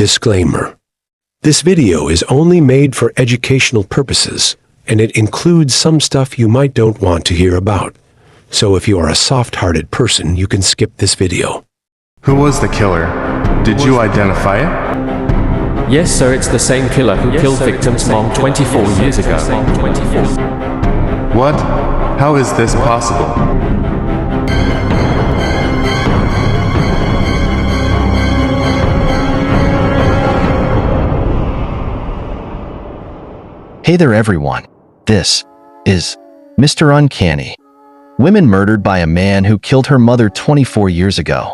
Disclaimer. This video is only made for educational purposes, and it includes some stuff you might don't want to hear about. So if you are a soft-hearted person, you can skip this video. Who was the killer? Did you identify it? Yes, sir, it's the same killer who killed victim's mom 24 years ago. What? How is this possible? Hey there everyone, this is Mr. Uncanny. Women murdered by a man who killed her mother 24 years ago.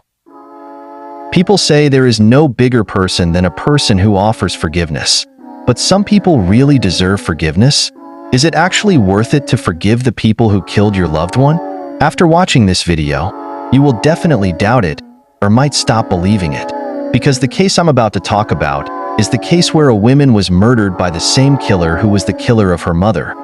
People say there is no bigger person than a person who offers forgiveness. But some people really deserve forgiveness? Is it actually worth it to forgive the people who killed your loved one? After watching this video, you will definitely doubt it or might stop believing it. Because the case I'm about to talk about is the case where a woman was murdered by the same killer who was the killer of her mother.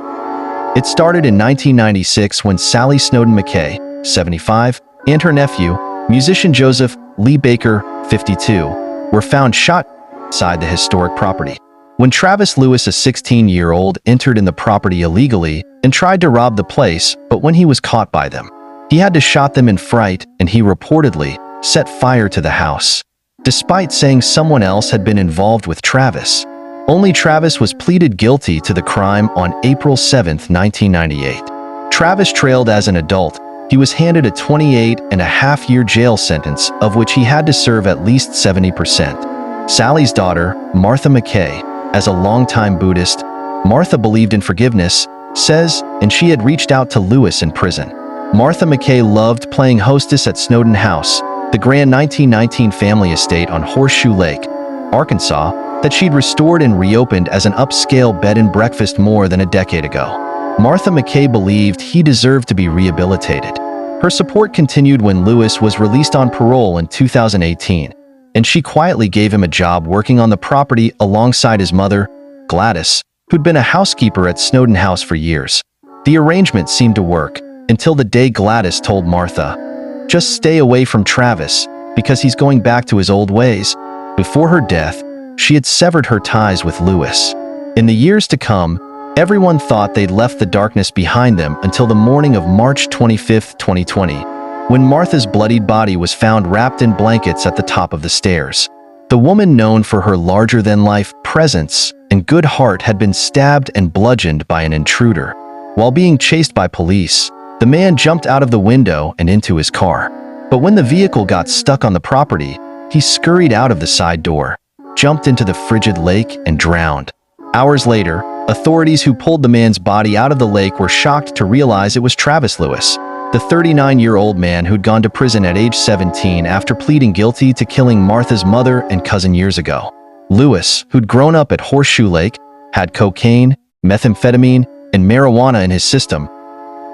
It started in 1996 when Sally Snowden McKay, 75, and her nephew, musician Joseph Lee Baker, 52, were found shot inside the historic property. When Travis Lewis, a 16-year-old, entered in the property illegally and tried to rob the place, but when he was caught by them, he had to shoot them in fright, and he reportedly set fire to the house. Despite saying someone else had been involved with Travis, only Travis was pleaded guilty to the crime on April 7, 1998. Travis trailed as an adult. He was handed a 28.5-year jail sentence, of which he had to serve at least 70%. Sally's daughter, Martha McKay, as a longtime Buddhist, Martha believed in forgiveness, says, and she had reached out to Lewis in prison. Martha McKay loved playing hostess at Snowden House, the grand 1919 family estate on Horseshoe Lake, Arkansas, that she'd restored and reopened as an upscale bed and breakfast more than a decade ago. Martha McKay believed he deserved to be rehabilitated. Her support continued when Lewis was released on parole in 2018, and she quietly gave him a job working on the property alongside his mother, Gladys, who'd been a housekeeper at Snowden House for years. The arrangement seemed to work until the day Gladys told Martha, "Just stay away from Travis because he's going back to his old ways." Before her death, she had severed her ties with Lewis. In the years to come, everyone thought they'd left the darkness behind them until the morning of March 25, 2020, when Martha's bloodied body was found wrapped in blankets at the top of the stairs. The woman, known for her larger-than-life presence and good heart, had been stabbed and bludgeoned by an intruder. While being chased by police, the man jumped out of the window and into his car. But when the vehicle got stuck on the property, he scurried out of the side door, jumped into the frigid lake, and drowned. Hours later, authorities who pulled the man's body out of the lake were shocked to realize it was Travis Lewis, the 39-year-old man who'd gone to prison at age 17 after pleading guilty to killing Martha's mother and cousin years ago. Lewis, who'd grown up at Horseshoe Lake, had cocaine, methamphetamine, and marijuana in his system.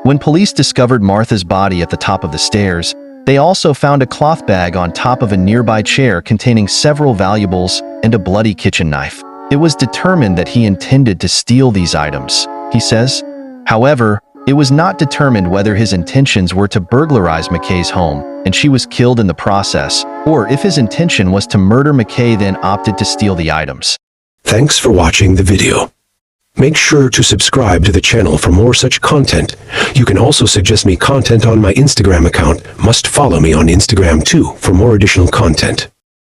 When police discovered Martha's body at the top of the stairs, they also found a cloth bag on top of a nearby chair containing several valuables and a bloody kitchen knife. It was determined that he intended to steal these items, he says. However, it was not determined whether his intentions were to burglarize McKay's home and she was killed in the process, or if his intention was to murder McKay then opted to steal the items. Thanks for watching the video. Make sure to subscribe to the channel for more such content. You can also suggest me content on my Instagram account. Must follow me on Instagram too for more additional content.